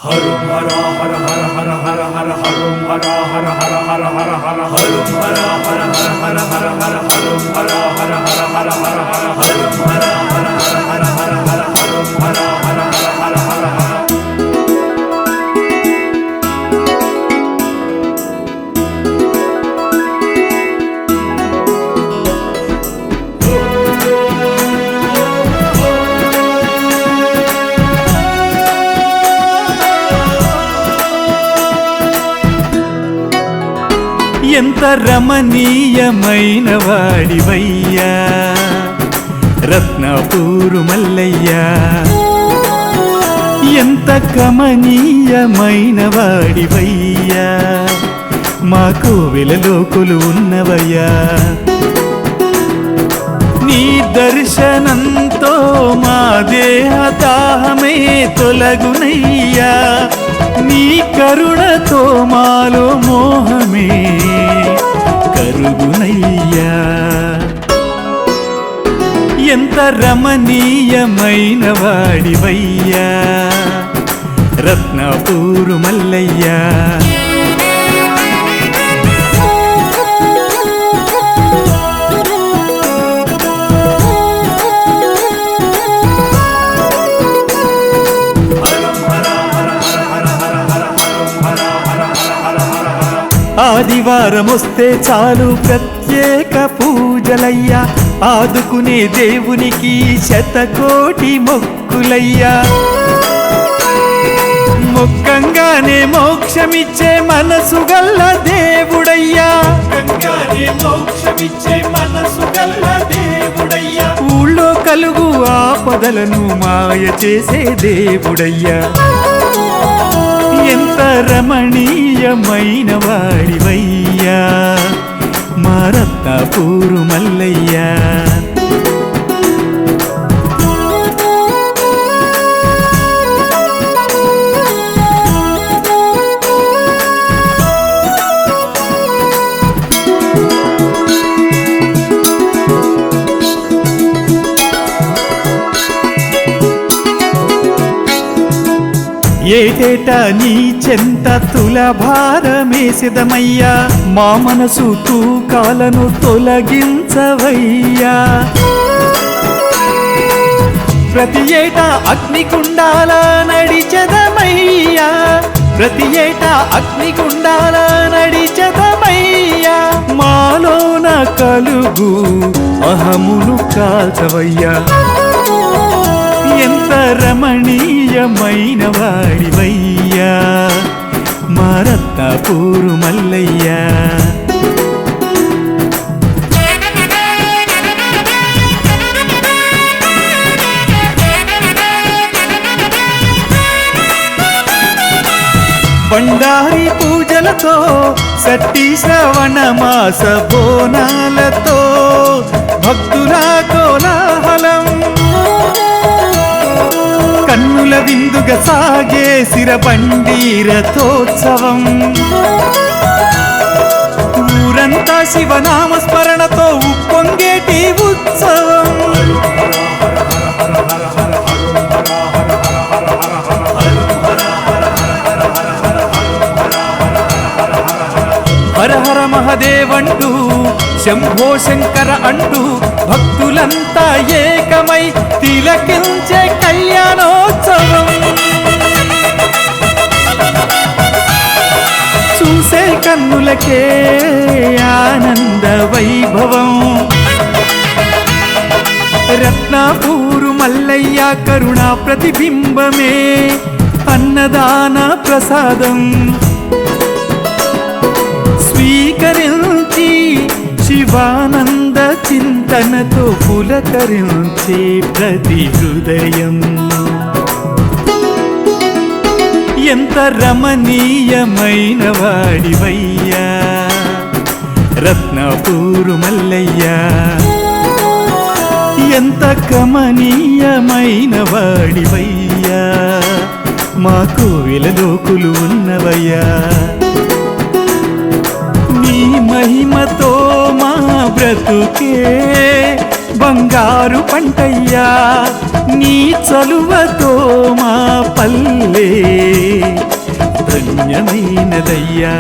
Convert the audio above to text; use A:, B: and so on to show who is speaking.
A: హరం హర హర హర హర హర హర హరం హర హర హర హర హర హర హరం హర హర హర హర హర హర హరం హర హర హర హర హర హర హరం హర హర హర హర హర హర హరం హర హర హర హర హర హర.
B: ఎంత రమణీయమైన వాడివయ్యా రత్నపూరు మల్లయ్యా, ఎంత కమనీయమైన వాడివయ్యా మా కోవెలలో కొలువున్నవయ్యా. నీ దర్శనంతో మా దేహ దాహమే తొలగునయ్యా, నీ కరుణతో మాలో మోహమే కరుగునయ్యా. ఎంత రమణీయమైన వాడివయ్యా రత్నపూరు మల్లయ్యా. ఆదివారం వస్తే చాలు ప్రత్యేక పూజలయ్యా, ఆదుకునే దేవునికి శతకోటి మొక్కులయ్యా. మొక్కంగానే మోక్షమిచ్చే మనసు గల్ల దేవుడయ్యా, మోక్షమిచ్చే మనసు గల్ల దేవుడయ్యా. ఊళ్ళో కలుగు ఆపదలను మాయ చేసే దేవుడయ్యా. ఎంత రమణీయమైన వాడివయ్యా మా రత్నపూరు మల్లయ్యా. ఏటేటా నీ చెంత తులభారమేసిదమయ్యా, మా మనసు తూకాలను తొలగించవయ్యా. ప్రతి ఏటా అగ్నికుండాల నడిచెదమయ్యా, ప్రతి ఏటా అగ్నికుండాల నడిచెదమయ్యా. మాలోన కలుగు అహమును కాల్చవయ్యా. ఎంత రమణీయమైన వాడివయ్యా మా రత్నపూరు మల్లయ్యా. బండారి పూజలతో సట్టి శ్రవణ మాస బోనాలతో భక్తుల కోలాహలం, కన్నుల విందుగా సాగే సిరబండి రథోత్సవం. ఊరంతా శివనామ స్మరణతో ఉప్పొంగేటి ఉత్సవం. హర హర మహదేవంటూ శంభో శంకర అంటూ భక్తులంతా ఏకమై తిలకించే కళ్యాణోత్సవం. చూసే కన్నులకే ఆనంద వైభవం. రత్నపూరు మల్లయ్య కరుణా ప్రతిబింబమే అన్నదాన ప్రసాదం. స్వీకరించి శివానంద చింతనతో పులకరించే ప్రతి హృదయం. ఎంత రమణీయమైన వాడివయ్యా రత్నపూరు మల్లయ్యా, ఎంత కమనీయమైన వాడివయ్యా మా కోవెలలో కొలువున్నవయ్యా. నీ మహిమతో మా బ్రతుకే బంగారు పంటయ్యా, నీ చలువతో మా పల్లె దినమైనదయ్యా